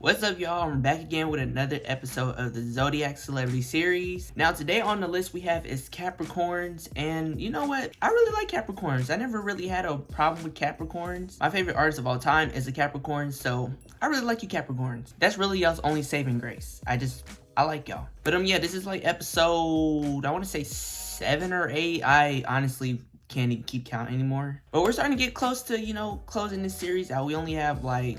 What's up, y'all? I'm back again with another episode of the Zodiac Celebrity Series. Now, today on the list we have is Capricorns, and you know what? I really like Capricorns. I never really had a problem with Capricorns. My favorite artist of all time is a Capricorn, so I really like you, Capricorns. That's really y'all's only saving grace. I like y'all. But yeah, this is like episode, I want to say 7 or 8. I honestly can't even keep count anymore, but we're starting to get close to closing this series out. We only have like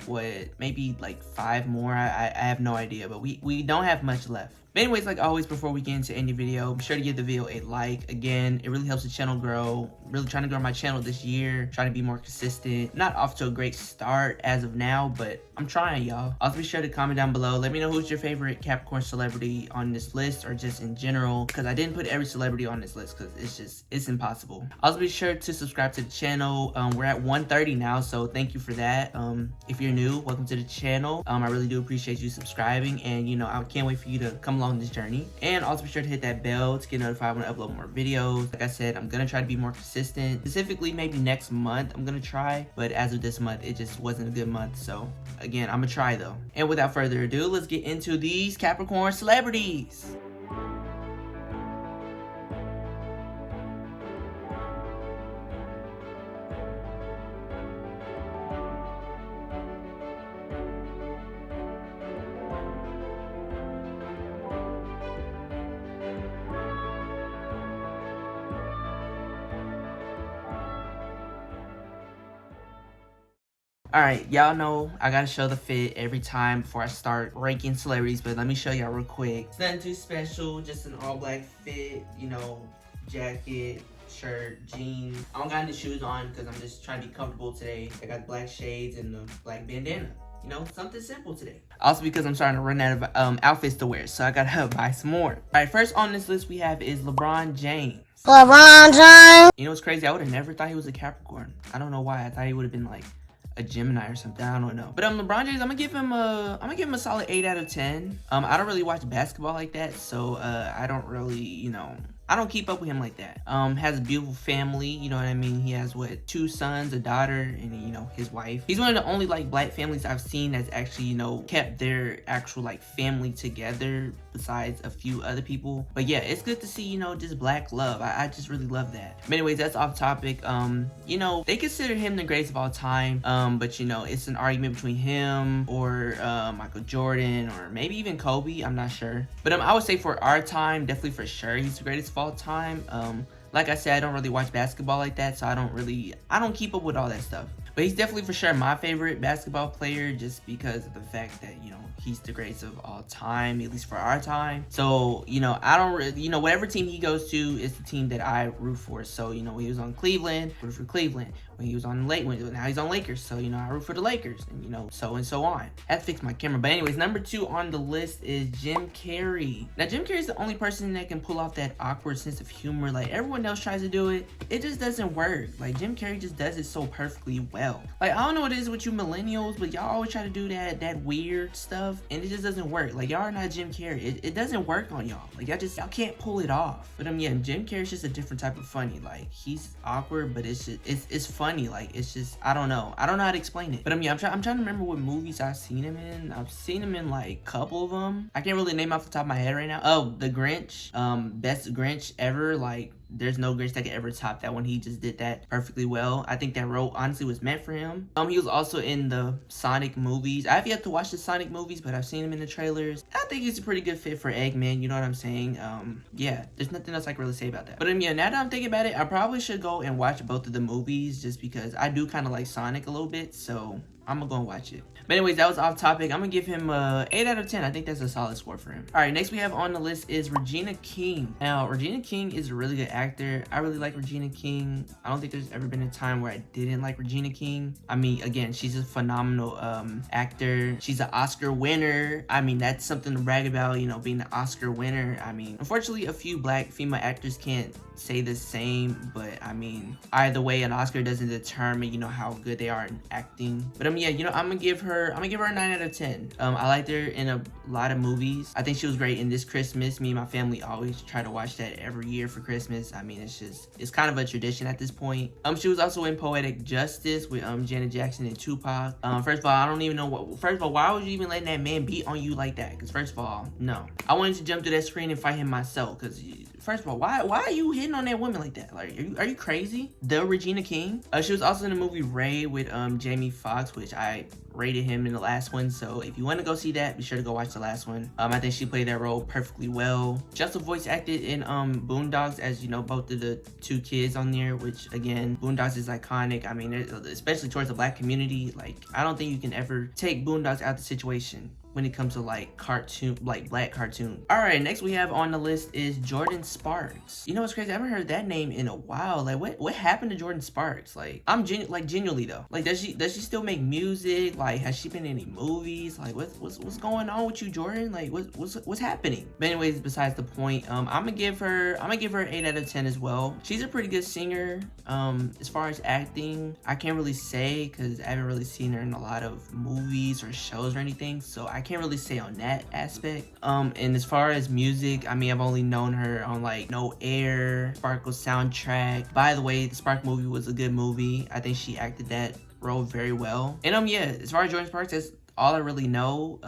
maybe like 5 more. I have no idea, but we don't have much left. But anyways, like always, before we get into any video, be sure to give the video a like. Again, it really helps the channel grow. Really trying to grow my channel this year, trying to be more consistent. Not off to a great start as of now, but I'm trying, y'all. Also, be sure to comment down below. Let me know who's your favorite Capricorn celebrity on this list, or just in general, because I didn't put every celebrity on this list because it's impossible. Also, be sure to subscribe to the channel. We're at 130 now, so thank you for that. If you're new, welcome to the channel. I really do appreciate you subscribing, and I can't wait for you to come along this journey. And also be sure to hit that bell to get notified when I upload more videos. Like I said, I'm gonna try to be more consistent. Specifically, maybe next month I'm gonna try, but as of this month, it just wasn't a good month. So again, I'm gonna try though. And without further ado, let's get into these Capricorn celebrities. Alright, y'all know I gotta show the fit every time before I start ranking celebrities, but let me show y'all real quick. It's nothing too special, just an all black fit, jacket, shirt, jeans. I don't got any shoes on because I'm just trying to be comfortable today. I got black shades and the black bandana. Something simple today. Also because I'm starting to run out of outfits to wear, so I gotta buy some more. Alright, first on this list we have is LeBron James. LeBron James! You know what's crazy? I would have never thought he was a Capricorn. I don't know why. I thought he would have been like a Gemini or something. I don't know. But LeBron James, I'm gonna give him a solid 8 out of 10. I don't really watch basketball like that, so I don't really, I don't keep up with him like that. Has a beautiful family, you know what I mean? He has 2 sons, a daughter, and his wife. He's one of the only black families I've seen that's actually, kept their actual family together besides a few other people. But yeah, it's good to see, just black love. I just really love that. But anyways, that's off topic. They consider him the greatest of all time. But it's an argument between him or Michael Jordan, or maybe even Kobe. I'm not sure. But I would say for our time, definitely for sure, he's the greatest of all time. Like I said, I don't really watch basketball like that, so I don't keep up with all that stuff. But he's definitely for sure my favorite basketball player, just because of the fact that he's the greatest of all time, at least for our time. So I don't really, whatever team he goes to is the team that I root for. So when he was on Cleveland, I root for Cleveland. When he was on now he's on Lakers, so I root for the Lakers, and so on. I had to fix my camera. But anyways, number 2 on the list is Jim Carrey. Now Jim Carrey's the only person that can pull off that awkward sense of humor. Like everyone else tries to do it, it just doesn't work. Like Jim Carrey just does it so perfectly well. Like I don't know what it is with you millennials, but y'all always try to do that weird stuff, and it just doesn't work. Like y'all are not Jim Carrey. It doesn't work on y'all. Like y'all can't pull it off. But yeah, Jim Carrey's just a different type of funny. Like he's awkward, but it's just it's funny. Like it's just I don't know how to explain it. But yeah, I'm trying to remember what movies I've seen him in. I've seen him in like a couple of them. I can't really name off the top of my head right now. Oh, The Grinch. Best Grinch ever. Like there's no Grinch that could ever top that one. He just did that perfectly well. I think that role honestly was meant for him. He was also in the Sonic movies. I've yet to watch the Sonic movies, but I've seen him in the trailers. I think he's a pretty good fit for Eggman, you know what I'm saying? Yeah, there's nothing else I can really say about that. But yeah, now that I'm thinking about it, I probably should go and watch both of the movies, just because I do kind of like Sonic a little bit, so I'm gonna go and watch it. But anyways, that was off topic. I'm gonna give him a 8 out of 10. I think that's a solid score for him. All right, next we have on the list is Regina King. Now, Regina King is a really good actor. I really like Regina King. I don't think there's ever been a time where I didn't like Regina King. I mean, again, she's a phenomenal actor. She's an Oscar winner. I mean, that's something to brag about, being an Oscar winner. I mean, unfortunately, a few black female actors can't say the same, but I mean, either way, an Oscar doesn't determine, how good they are in acting. But yeah, you know, I'm gonna give her a 9 out of 10. I liked her in a lot of movies. I think she was great in This Christmas. Me and my family always try to watch that every year for Christmas. I mean, it's kind of a tradition at this point. She was also in Poetic Justice with Janet Jackson and Tupac. First of all, I don't even know first of all, why would you even let that man beat on you like that? Because first of all, no. I wanted to jump through that screen and fight him myself, because first of all, why are you hitting on that woman like that? Like, are you crazy? The Regina King. She was also in the movie Ray with Jamie Foxx, which I rated him in the last one. So if you want to go see that, be sure to go watch the last one. I think she played that role perfectly well. She also voice acted in Boondocks as, you know, both of the two kids on there, which again, Boondocks is iconic. I mean, especially towards the black community. Like, I don't think you can ever take Boondocks out of the situation when it comes to like cartoon, like black cartoon. All right, next we have on the list is Jordan Sparks. You know what's crazy? I haven't heard that name in a while. Like, what happened to Jordan Sparks? Like, I'm genuinely though. Like, does she still make music? Like, has she been in any movies? Like, what's going on with you, Jordan? Like, what's happening? But anyways, besides the point, I'm gonna give her an 8 out of 10 as well. She's a pretty good singer. As far as acting, I can't really say because I haven't really seen her in a lot of movies or shows or anything. So I can't really say on that aspect. And as far as music, I mean, I've only known her on like No Air, Sparkle soundtrack. By the way, the Spark movie was a good movie. I think she acted that role very well. And yeah, as far as Jordan Sparks, that's all I really know.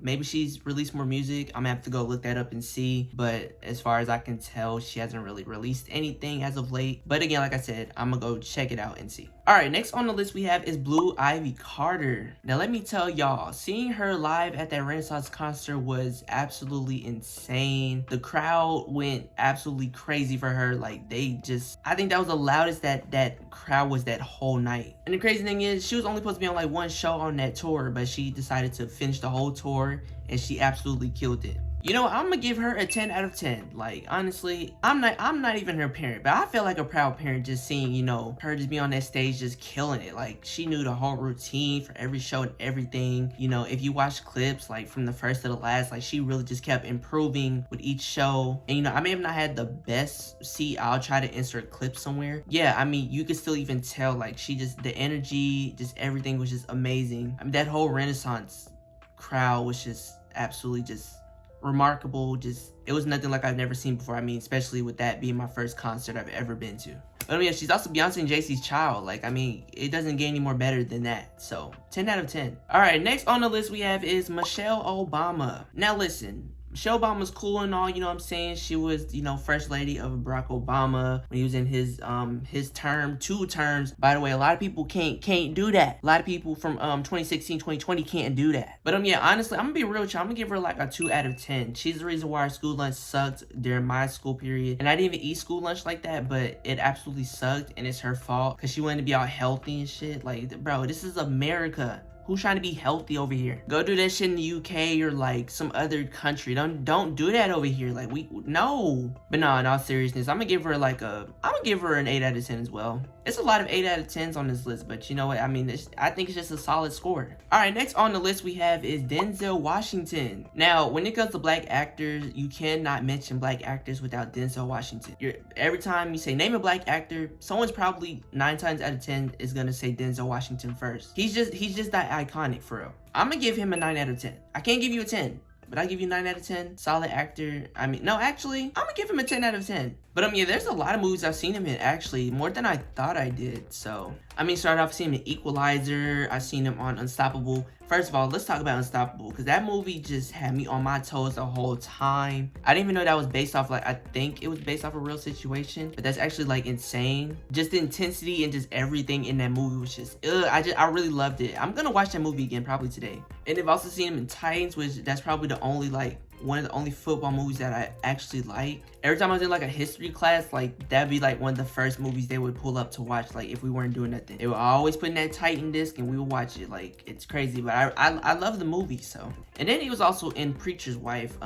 Maybe she's released more music. I'm gonna have to go look that up and see. But as far as I can tell, she hasn't really released anything as of late. But again, like I said, I'm gonna go check it out and see. All right, next on the list we have is Blue Ivy Carter. Now let me tell y'all, seeing her live at that Renaissance concert was absolutely insane. The crowd went absolutely crazy for her. Like, I think that was the loudest that crowd was that whole night. And the crazy thing is, she was only supposed to be on like one show on that tour, but she decided to finish the whole tour and she absolutely killed it. You know, I'm gonna give her a 10 out of 10. Like, honestly, I'm not even her parent, but I feel like a proud parent just seeing, you know, her just be on that stage just killing it. Like, she knew the whole routine for every show and everything. You know, if you watch clips, like, from the first to the last, like, she really just kept improving with each show. And, you know, I may have not had the best seat. I'll try to insert clips somewhere. Yeah, I mean, you could still even tell, like, the energy, just everything was just amazing. I mean, that whole Renaissance crowd was just absolutely just remarkable. Just, it was nothing like I've never seen before. I mean, especially with that being my first concert I've ever been to. But I mean, she's also Beyonce and Jay-Z's child. Like, I mean, it doesn't get any more better than that. So 10 out of 10. All right, next on the list we have is Michelle Obama. Now listen, Michelle Obama's cool and all, you know what I'm saying? She was, you know, first lady of Barack Obama when he was in his term, 2 terms. By the way, a lot of people can't do that. A lot of people from 2016, 2020 can't do that. But yeah, honestly, I'm gonna be real with you. I'm gonna give her like a 2 out of 10. She's the reason why our school lunch sucked during my school period. And I didn't even eat school lunch like that, but it absolutely sucked, and it's her fault because she wanted to be all healthy and shit. Like, bro, this is America. Who's trying to be healthy over here? Go do that shit in the UK or like some other country. Don't do that over here. Like, no. But no, in all seriousness, I'm gonna give her an 8 out of 10 as well. It's a lot of 8 out of 10s on this list, but you know what? I mean, I think it's just a solid score. All right, next on the list we have is Denzel Washington. Now, when it comes to black actors, you cannot mention black actors without Denzel Washington. Every time you say name a black actor, someone's probably 9 times out of 10 is gonna say Denzel Washington first. He's just that iconic for real. I'm gonna give him a 9 out of 10. I can't give you a 10, but I'll give you 9 out of 10. Solid actor. I mean, no, actually, I'm gonna give him a 10 out of 10. But yeah, there's a lot of movies I've seen him in, actually, more than I thought I did. So, I mean, started off seeing him in Equalizer. I've seen him on Unstoppable. First of all, let's talk about Unstoppable, because that movie just had me on my toes the whole time. I didn't even know that was based off, like, I think it was based off a real situation, but that's actually, like, insane. Just the intensity and just everything in that movie was just, I really loved it. I'm gonna watch that movie again probably today. And I've also seen him in Titans, which that's probably the only, like, one of the only football movies that I actually like. Every time I was in like a history class, like that'd be like one of the first movies they would pull up to watch, like if we weren't doing nothing. They would always put in that Titan disc and we would watch it. Like, it's crazy, but I love the movie. So, and then he was also in Preacher's Wife.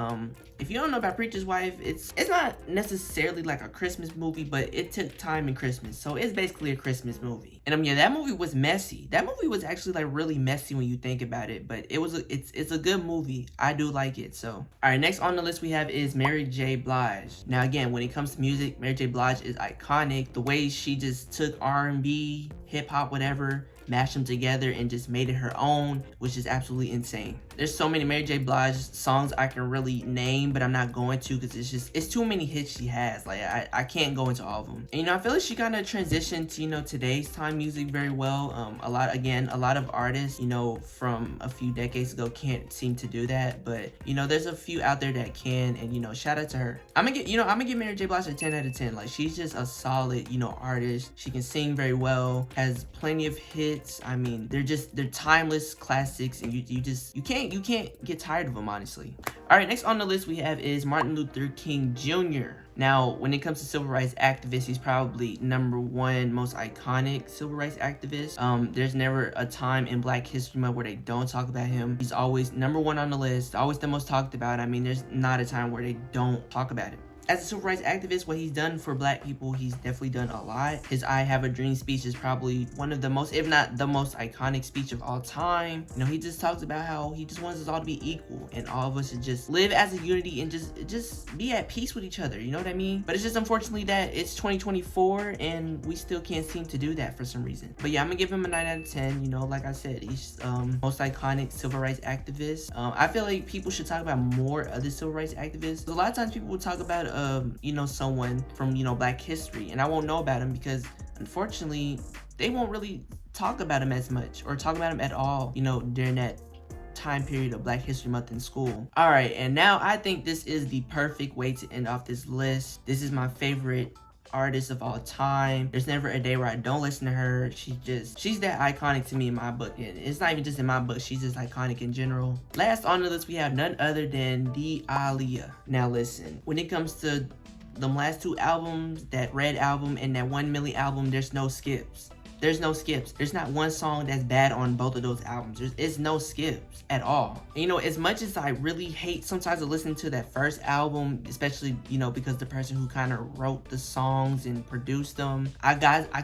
If you don't know about Preacher's Wife, it's not necessarily like a Christmas movie, but it took time in Christmas, so it's basically a Christmas movie. And yeah, that movie was messy. That movie was actually like really messy when you think about it, but it's a good movie. I do like it. So, all right, next on the list we have is Mary J. Blige. Now again, when it comes to music, Mary J. Blige is iconic. The way she just took R&B, hip hop, whatever, mashed them together and just made it her own, which is absolutely insane. There's so many Mary J. Blige songs I can really name, but I'm not going to because it's too many hits she has. Like I can't go into all of them. And, you know, I feel like she kind of transitioned to, you know, today's time music very well. A lot of artists, you know, from a few decades ago can't seem to do that, but, you know, there's a few out there that can, and, you know, shout out to her. I'm gonna give Mary J. Blige a 10 out of 10. Like, she's just a solid, you know, artist. She can sing very well, has plenty of hits. I mean, they're timeless classics, and you can't get tired of them, honestly. All right, next on the list we have is Martin Luther King Jr. Now, when it comes to civil rights activists, he's probably #1 most iconic civil rights activist. There's never a time in Black History Month where they don't talk about him. He's always #1 on the list, always the most talked about. I mean, there's not a time where they don't talk about him. As a civil rights activist, what he's done for Black people, he's definitely done a lot. His I Have a Dream speech is probably one of the most, if not the most iconic speech of all time. You know, he just talks about how he just wants us all to be equal and all of us to just live as a unity and just be at peace with each other, you know what I mean? But it's just unfortunately that it's 2024 and we still can't seem to do that for some reason. But yeah, I'm gonna give him a 9 out of 10. You know, like I said, he's most iconic civil rights activist. I feel like people should talk about more other civil rights activists. A lot of times people will talk about you know, someone from, you know, Black history, and I won't know about him because unfortunately they won't really talk about him as much or talk about him at all, you know, during that time period of Black History Month in school. All right, and now I think this is the perfect way to end off this list. This is my favorite artist of all time. There's never a day where I don't listen to her. She's that iconic to me in my book, and it's not even just in my book, she's just iconic in general. Last on the list we have none other than the Aaliyah. Now listen, when it comes to them last 2 albums, that Red album and that 1 Milli album, there's no skips. There's no skips. There's not one song that's bad on both of those albums. It's no skips at all. And, you know, as much as I really hate sometimes to listen to that first album, especially, you know, because the person who kind of wrote the songs and produced them, I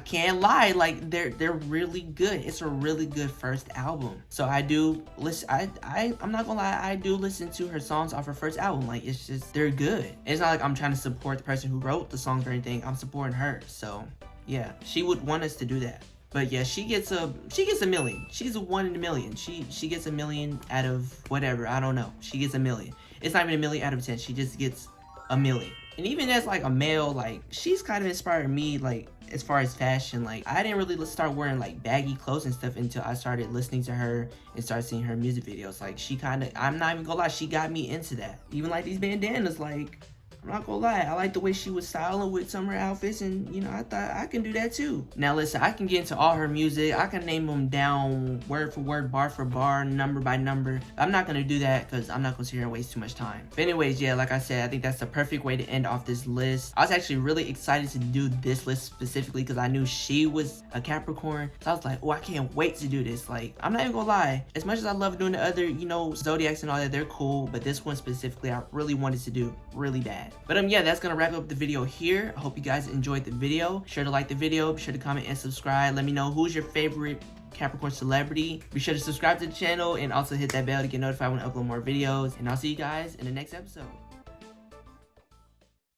can't lie, like they're really good. It's a really good first album. So I do listen. I'm not gonna lie, I do listen to her songs off her first album. Like, it's just, they're good. It's not like I'm trying to support the person who wrote the songs or anything. I'm supporting her. So yeah, she would want us to do that. But yeah, she gets a million. She's a 1 in a million. She gets a million out of whatever. I don't know. She gets a million. It's not even a million out of 10. She just gets a million. And even as like a male, like, she's kind of inspired me, like, as far as fashion. Like, I didn't really start wearing like baggy clothes and stuff until I started listening to her and started seeing her music videos. Like, she kind of, I'm not even gonna lie, she got me into that. Even like these bandanas, like, I'm not gonna lie, I like the way she was styling with some of her outfits, and, you know, I thought I can do that too. Now listen, I can get into all her music. I can name them down word for word, bar for bar, number by number. I'm not gonna do that because I'm not gonna sit here and waste too much time. But anyways, yeah, like I said, I think that's the perfect way to end off this list. I was actually really excited to do this list specifically because I knew she was a Capricorn. So I was like, oh, I can't wait to do this. Like, I'm not even gonna lie, as much as I love doing the other, you know, zodiacs and all that, they're cool, but this one specifically I really wanted to do really bad. But yeah, that's gonna wrap up the video here. I hope you guys enjoyed the video. Be sure to like the video, be sure to comment and subscribe. Let me know who's your favorite Capricorn celebrity. Be sure to subscribe to the channel and also hit that bell to get notified when I upload more videos. And I'll see you guys in the next episode.